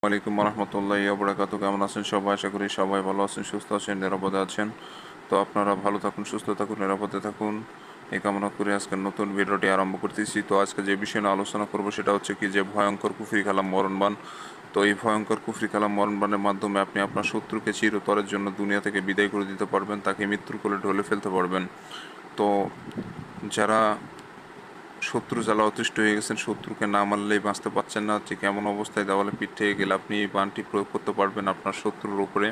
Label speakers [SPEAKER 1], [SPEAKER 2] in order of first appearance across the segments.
[SPEAKER 1] ওয়ালাইকুম রহমতুল্লাহি ওয়া বারাকাতুহু। কেমন আছেন সবাই? আশা করি সবাই ভালো আছেন, সুস্থ আছেন, নিরাপদে আছেন। তো আপনারা ভালো থাকুন, সুস্থ থাকুন, নিরাপদে থাকুন, এই কামনা করে আজকের নতুন ভিডিওটি আরম্ভ করতেছি। তো আজকে যে বিষয় নিয়ে আলোচনা করব সেটা হচ্ছে কি যে ভয়ঙ্কর কুফরি কালাম মরণবাণ। তো এই ভয়ঙ্কর কুফরি কালাম মরণবাণের মাধ্যমে আপনি আপনার শত্রুকে চিরতরের জন্য দুনিয়া থেকে বিদায় করে দিতে পারবেন, তাকে মৃত্যুর কোলে ঢলে ফেলতে পারবেন। তো যারা শত্রু জ্বালা অতিষ্ঠ হয়ে গেছেন, শত্রুকে না মারলেই বাঁচতে পারছেন না, যে কেমন অবস্থায় দেওয়ালে পিঠ থেকে গেলে আপনি এই বাণটি প্রয়োগ করতে পারবেন আপনার শত্রুর উপরে।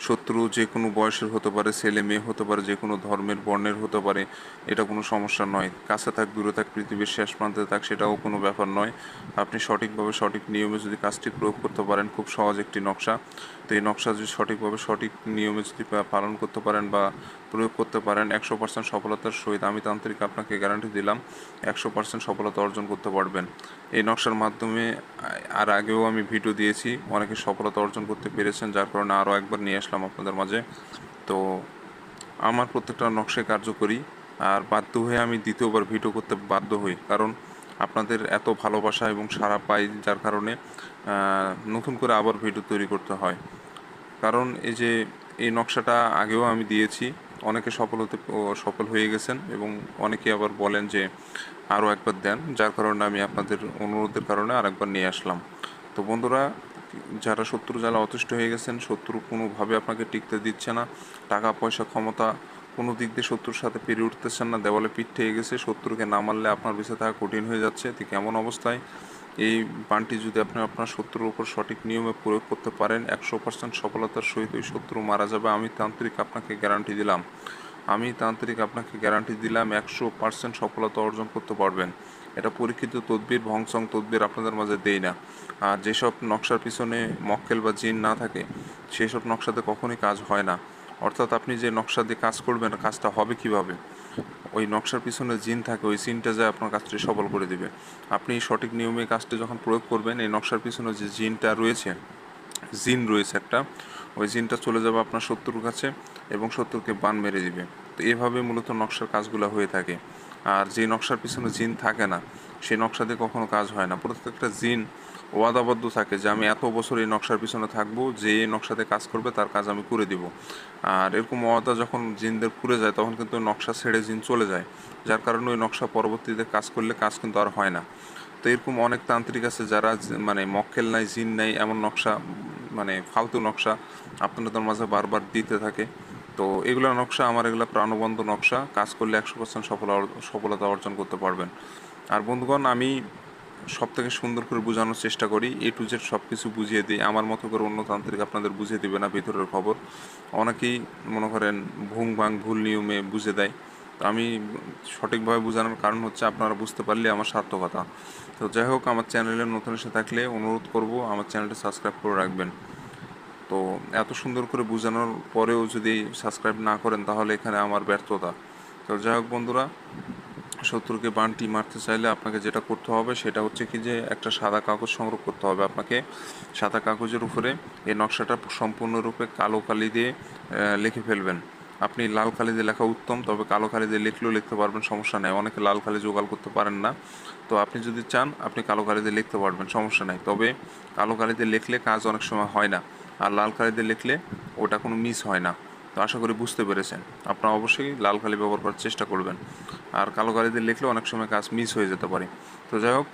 [SPEAKER 1] শত্রু যে কোনো বয়সের হতে পারে, ছেলে মেয়ে হতে পারে, যে কোনো ধর্মের বর্ণের হতে পারে, এটা কোনো সমস্যা নয়। কাছে থাক দূরে থাক, পৃথিবীর শেষ প্রান্তে থাক, সেটাও কোনো ব্যাপার নয়। আপনি সঠিকভাবে সঠিক নিয়মে যদি কাজটি প্রয়োগ করতে পারেন, খুব সহজ একটি নকশা। তো এই নকশা যদি সঠিকভাবে সঠিক নিয়মে যদি পালন করতে পারেন বা প্রয়োগ করতে পারেন, 100% সফলতার সহিত আমি তান্ত্রিক আপনাকে গ্যারান্টি দিলাম 100% সফলতা অর্জন করতে পারবেন এই নকশার মাধ্যমে। আর আগেও আমি ভিডিও দিয়েছি, অনেকে সফলতা অর্জন করতে পেরেছেন, যার কারণে আরও একবার নিয়ে আসলাম আপনাদের মাঝে। তো আমার প্রত্যেকটা নকশায় কার্যকরী, আর বাধ্য হয়ে আমি দ্বিতীয়বার ভিডিও করতে বাধ্য হই, কারণ আপনাদের এত ভালোবাসা এবং সাড়া পাই, যার কারণে নতুন করে আবার ভিডিও তৈরি করতে হয়। কারণ এই যে এই নকশাটা আগেও আমি দিয়েছি, অনেকে সফল হয়ে গেছেন এবং অনেকে আবার বলেন যে আরও একবার দেন, যার কারণে আমি আপনাদের অনুরোধের কারণে আরেকবার নিয়ে আসলাম। তো বন্ধুরা, যারা শত্রু জ্বালা অতিষ্ঠ হয়ে গেছেন, শত্রু কোনোভাবে আপনাকে টিকতে দিচ্ছে না, টাকা পয়সা ক্ষমতা কোনো দিক দিয়ে শত্রুর সাথে পেরে উঠতেছেন না, দেওয়ালে পিঠ থেকে গেছে, শত্রুকে না মারলে আপনার বেঁচে থাকা কঠিন হয়ে যাচ্ছে, ঠিক এমন অবস্থায় এই বাণটি যদি আপনি আপনার শত্রুর উপর সঠিক নিয়মে প্রয়োগ করতে পারেন, 100% সফলতার সহিত ওই শত্রু মারা যাবে। আমি তান্ত্রিক আপনাকে গ্যারান্টি দিলাম, 100% সফলতা অর্জন করতে পারবেন। এটা পরীক্ষিত তদবির, ভংসং তদবির আপনাদের মাঝে দেই না। আর যেসব নকশার পিছনে মক্কেল বা জিন না থাকে, সেই সব নকশাতে কখনোই কাজ হয় না। অর্থাৎ আপনি যে নকশা দিয়ে কাজ করবেন, কাজটা হবে কিভাবে? ওই নকশার পিছনে জিন থাকে, ওই জিনটা যায় আপনার কাজটি সফল করে দিবে। আপনি সঠিক নিয়মে কাজটি যখন প্রয়োগ করবেন, এই নকশার পিছনে যে জিনটা রয়েছে, জিন রয়েছে একটা, ওই জিনটা চলে যাবে আপনার শত্রুর কাছে এবং শত্রুকে বান মেরে দিবে। তো এভাবে মূলত নকশার কাজগুলো হয়ে থাকে। আর যে নকশার পিছনে জিন থাকে না, সেই নকশা দিয়ে কখনো কাজ হয় না। প্রত্যেকটা জিন ওয়াদাবদ্ধ থাকে যে আমি এত বছর এই নকশার পিছনে থাকবো, যে এই নকশাতে কাজ করবে তার কাজ আমি করে দিব। আর এরকম ওয়াদা যখন জিনদের পুড়ে যায়, তখন কিন্তু নকশা ছেড়ে জিন চলে যায়, যার কারণে ওই নকশা পরবর্তীতে কাজ করলে কাজ কিন্তু আর হয় না। তো এরকম অনেক তান্ত্রিক আছে যারা মানে মক্কেল নাই, জিন নাই, এমন নকশা, মানে ফালতু নকশা আপনাদের মাঝে বারবার দিতে থাকে। তো এগুলো নকশা আমার, এগুলো প্রাণবন্ত নকশা, কাজ করলে 100% সফলতা অর্জন করতে পারবেন। আর বন্ধুগণ, আমি সব থেকে সুন্দর করে বোঝানোর চেষ্টা করি, A to Z সব কিছু বুঝিয়ে দিই। আমার মতো করে অন্য তান্ত্রিক আপনাদের বুঝিয়ে দেবে না ভিতরের খবর। অনেকেই মনে করেন ভুং ভাং ভুল নিয়মে বুঝে দেয়। তো আমি সঠিকভাবে বোঝানোর কারণ হচ্ছে আপনারা বুঝতে পারলে আমার সার্থকতা। তো যাই হোক, আমার চ্যানেলে নতুন এসে থাকলে অনুরোধ করব আমার চ্যানেলটা সাবস্ক্রাইব করে রাখবেন। তো এত সুন্দর করে বোঝানোর পরেও যদি সাবস্ক্রাইব না করেন, তাহলে এখানে আমার ব্যর্থতা। তো যাই হোক বন্ধুরা, শত্রুকে বানটি মারতে চাইলে আপনাকে যেটা করতে হবে সেটা হচ্ছে কি যে একটা সাদা কাগজ সংগ্রহ করতে হবে আপনাকে। সাদা কাগজের উপরে এই নকশাটা সম্পূর্ণরূপে কালো কালি দিয়ে লিখে ফেলবেন। আপনি লাল কালি দিয়ে লেখা উত্তম, তবে কালো কালি দিয়ে লিখলেও লিখতে পারবেন, সমস্যা নেই। অনেকে লাল কালি জোগাড় করতে পারেন না, তো আপনি যদি চান আপনি কালো কালি দিয়ে লিখতে পারবেন, সমস্যা নেই। তবে কালো কালি দিয়ে লিখলে কাজ অনেক সময় হয় না, আর লাল কালি দিয়ে লিখলে ওটা কোনো মিস হয় না। তো আশা করি বুঝতে পেরেছেন। আপনারা অবশ্যই লাল কালি ব্যবহার করার চেষ্টা করবেন, আর কালো কালিতে লিখলে অনেক সময় কাজ মিস হয়ে যেতে পারে। তো যাই হোক,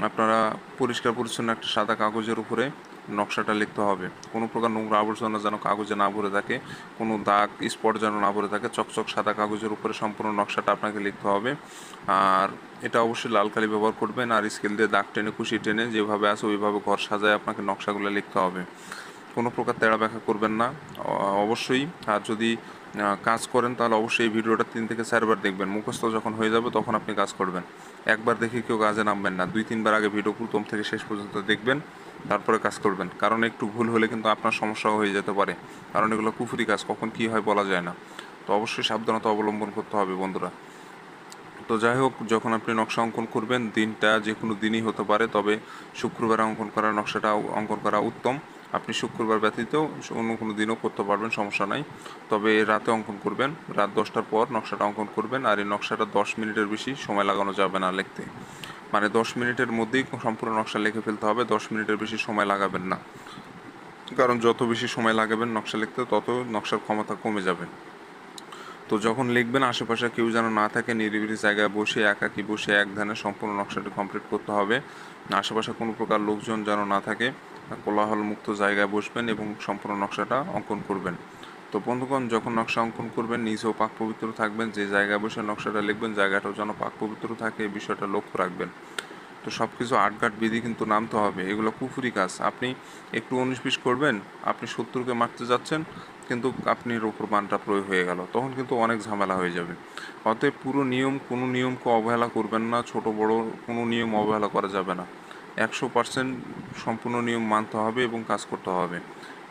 [SPEAKER 1] আপনারা পরিষ্কার পরিচ্ছন্ন একটা সাদা কাগজের উপরে নকশাটা লিখতে হবে। কোনো প্রকার নোংরা আবর্জনা যেন কাগজে না ভরে থাকে, কোনো দাগ স্পট যেন না ভরে থাকে, চকচক সাদা কাগজের উপরে সম্পূর্ণ নকশাটা আপনাকে লিখতে হবে। আর এটা অবশ্যই লাল কালি ব্যবহার করবেন, আর স্কেল দিয়ে দাগ টেনে কুশি টেনে যেভাবে আছে ওইভাবে ঘর সাজায় আপনাকে নকশাগুলো লিখতে হবে। কোনো প্রকার তেড়া ব্যাখ্যা করবেন না অবশ্যই। আর যদি কাজ করেন তাহলে অবশ্যই এই ভিডিওটা 3 থেকে 4 বার দেখবেন। মুখস্থ যখন হয়ে যাবে তখন আপনি কাজ করবেন। একবার দেখে কেউ কাজে নামবেন না, 2-3 বার আগে ভিডিও প্রথম থেকে শেষ পর্যন্ত দেখবেন, তারপরে কাজ করবেন। কারণ একটু ভুল হলে কিন্তু আপনার সমস্যাও হয়ে যেতে পারে, কারণ এগুলো কুফরি কাজ, কখন কী হয় বলা যায় না। তো অবশ্যই সাবধানতা অবলম্বন করতে হবে বন্ধুরা। তো যাই হোক, যখন আপনি নকশা অঙ্কন করবেন, দিনটা যে কোনো দিনই হতে পারে, তবে শুক্রবারে অঙ্কন করা নকশাটা অঙ্কন করা উত্তম। আপনি শুক্রবার ব্যতীত অন্য কোনো দিনও করতে পারবেন, সমস্যা নাই। তবে রাতে অঙ্কন করবেন, রাত 10টার পর নকশাটা অঙ্কন করবেন। আর এই নকশাটা 10 মিনিটের বেশি সময় লাগানো যাবে না লিখতে। মানে 10 মিনিটের মধ্যেই সম্পূর্ণ নকশা লিখে ফেলতে হবে, 10 মিনিটের বেশি সময় লাগাবেন না, কারণ যত বেশি সময় লাগাবেন নকশা লিখতে তত নকশার ক্ষমতা কমে যাবে। তো যখন লিখবেন আশেপাশে কেউ যেন না থাকে, নিরিবিলি জায়গায় বসে একাকি বসে এক ধ্যানে সম্পূর্ণ নকশাটি কমপ্লিট করতে হবে। আশেপাশে কোনো প্রকার লোকজন যেন না থাকে, কোলাহল মুক্ত জায়গায় বসবেন এবং সম্পূর্ণ নকশাটা অঙ্কন করবেন। তো বন্ধুগণ, যখন নকশা অঙ্কন করবেন নিজেও পাক পবিত্র থাকবেন, যে জায়গায় বসে নকশাটা লিখবেন জায়গাটাও যেন পাক পবিত্র থাকে, এই বিষয়টা লক্ষ্য রাখবেন। তো সব কিছু আটঘাট বিধি কিন্তু নামতে হবে, এগুলো কুফুরি কাজ। আপনি একটু 19-20 করবেন, আপনি 70কে মারতে যাচ্ছেন, কিন্তু আপনার ওপর বানটা প্রয়োগ হয়ে গেল, তখন কিন্তু অনেক ঝামেলা হয়ে যাবে। অতএব পুরো নিয়ম, কোনো নিয়মকে অবহেলা করবেন না, ছোট বড় কোনো নিয়ম অবহেলা করা যাবে না। 100% সম্পূর্ণ নিয়ম মানতে হবে এবং কাজ করতে হবে,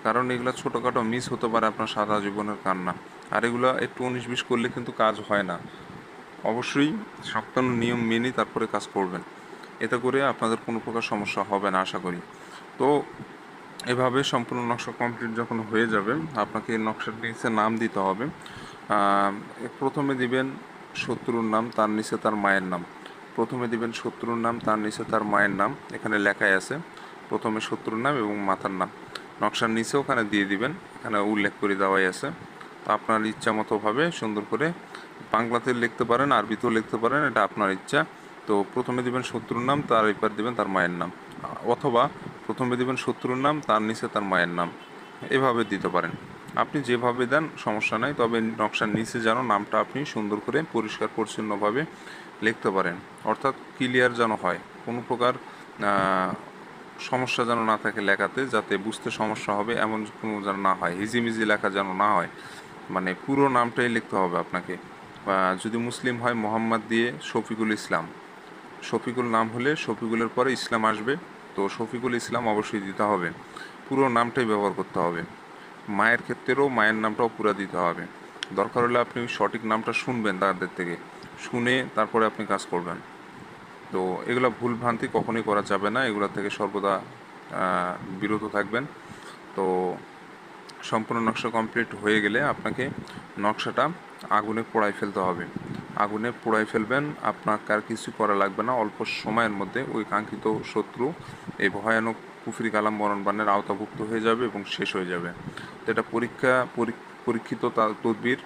[SPEAKER 1] কারণ এগুলো ছোটোখাটো মিস হতে পারে আপনার সারা জীবনের কান্না। আর এগুলো একটু 19-20 করলে কিন্তু কাজ হয় না। অবশ্যই সপ্তাহ নিয়ম মেনে তারপরে কাজ করবেন, এতে করে আপনাদের কোনো প্রকার সমস্যা হবে না আশা করি। তো এভাবে সম্পূর্ণ নকশা কমপ্লিট যখন হয়ে যাবে, আপনাকে নকশার নিচে নাম দিতে হবে। প্রথমে দিবেন শত্রুর নাম, তার নিচে তার মায়ের নাম। প্রথমে দিবেন শত্রুর নাম, তার নিচে তার মায়ের নাম, এখানে লেখাই আছে প্রথমে শত্রুর নাম এবং মাতার নাম। নকশার নিচে ওখানে দিয়ে দিবেন, এখানে উল্লেখ করে দেওয়াই আছে। তো আপনার ইচ্ছা মতোভাবে সুন্দর করে বাংলাতে লিখতে পারেন, আরবিতেও লিখতে পারেন, এটা আপনার ইচ্ছা। তো প্রথমে দিবেন শত্রুর নাম, তার এরপর দিবেন তার মায়ের নাম, অথবা প্রথমে দিবেন শত্রুর নাম, তার নিচে তার মায়ের নাম, এভাবে দিতে পারেন। আপনি যেভাবে দেন সমস্যা নাই, তবে নকশার নিচে যেন নামটা আপনি সুন্দর করে পরিষ্কার পরিচ্ছন্নভাবে লিখতে পারেন, অর্থাৎ ক্লিয়ার যেন হয়, কোনো প্রকার সমস্যা যেন না থাকে লেখাতে, যাতে বুঝতে সমস্যা হবে এমন কোনো যেন না হয়, হিজিমিজি লেখা যেন না হয়। মানে পুরো নামটাই লিখতে হবে আপনাকে। যদি মুসলিম হয় মোহাম্মদ দিয়ে শফিকুল ইসলাম, শফিকুল নাম হলে শফিকুলের পরে ইসলাম আসবে, তো শফিকুল ইসলাম অবশ্যই দিতে হবে, পুরো নামটাই ব্যবহার করতে হবে। মায়ের ক্ষেত্রেও মায়ের নামটাও পুরো দিতে হবে। দরকার হলে আপনি সঠিক নামটা শুনবেন তাদের থেকে, শুনে তারপরে আপনি কাজ করবেন। তো এগুলো ভুল ভ্রান্তি কখনোই করা যাবে না, এগুলো থেকে সর্বদা বিরত থাকবেন। তো সম্পূর্ণ নকশা কমপ্লিট হয়ে গেলে আপনাকে নকশাটা আগুনে পোড়ায় ফেলতে হবে। আগুনে পোড়ায় ফেলবেন, আপনার আর কিছু করা লাগবে না, অল্প সময়ের মধ্যে ওই কাঙ্ক্ষিত শত্রু এই ভয়ানক কুফরি কালাম মরণবাণের আওতাভুক্ত হয়ে যাবে এবং শেষ হয়ে যাবে। তো এটা পরীক্ষিত তদবির।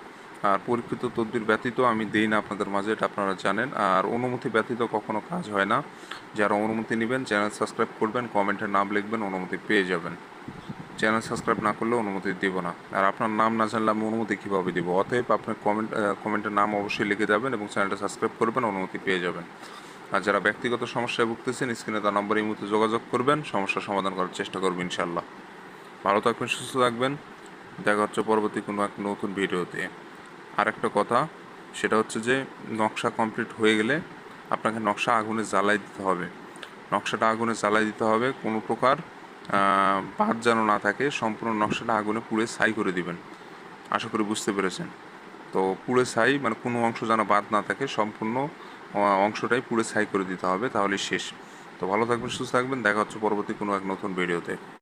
[SPEAKER 1] আর পরীক্ষিত তদবির ব্যতীত আমি দেই না আপনাদের মাঝে, এটা আপনারা জানেন। আর অনুমতি ব্যতীত কখনো কাজ হয় না। যারা অনুমতি নেবেন চ্যানেল সাবস্ক্রাইব করবেন, কমেন্টে নাম লিখবেন, অনুমতি পেয়ে যাবেন। চ্যানেল সাবস্ক্রাইব না করলে অনুমতি দিব না, আর আপনার নাম না জানলে আমি অনুমতি কীভাবে দিব? অতএব আপনার কমেন্টের নাম অবশ্যই লিখে যাবেন এবং চ্যানেলটা সাবস্ক্রাইব করবেন, অনুমতি পেয়ে যাবেন। আর যারা ব্যক্তিগত সমস্যায় ভুগতেছেন স্ক্রিনে তার নম্বরে এই মুহূর্তে যোগাযোগ করবেন, সমস্যার সমাধান করার চেষ্টা করবেন ইনশাল্লাহ। ভালো থাকবেন, সুস্থ থাকবেন, দেখা হচ্ছে পরবর্তী কোনো এক নতুন ভিডিওতে। আর একটা কথা, সেটা হচ্ছে যে নকশা কমপ্লিট হয়ে গেলে আপনাকে নকশা আগুনে জ্বালাই দিতে হবে। নকশাটা আগুনে জ্বালাই দিতে হবে, কোনো প্রকার বাদ যেন না থাকে, সম্পূর্ণ নকশাটা আগুনে পুড়ে ছাই করে দিবেন। আশা করি বুঝতে পেরেছেন। তো পুড়ে ছাই মানে কোনো অংশ যেন বাদ না থাকে, সম্পূর্ণ অংশটাই পুড়ে ছাই করে দিতে হবে, তাহলে শেষ। তো ভালো থাকবেন, সুস্থ থাকবেন, দেখা হচ্ছে পরবর্তী কোনো এক নতুন ভিডিওতে।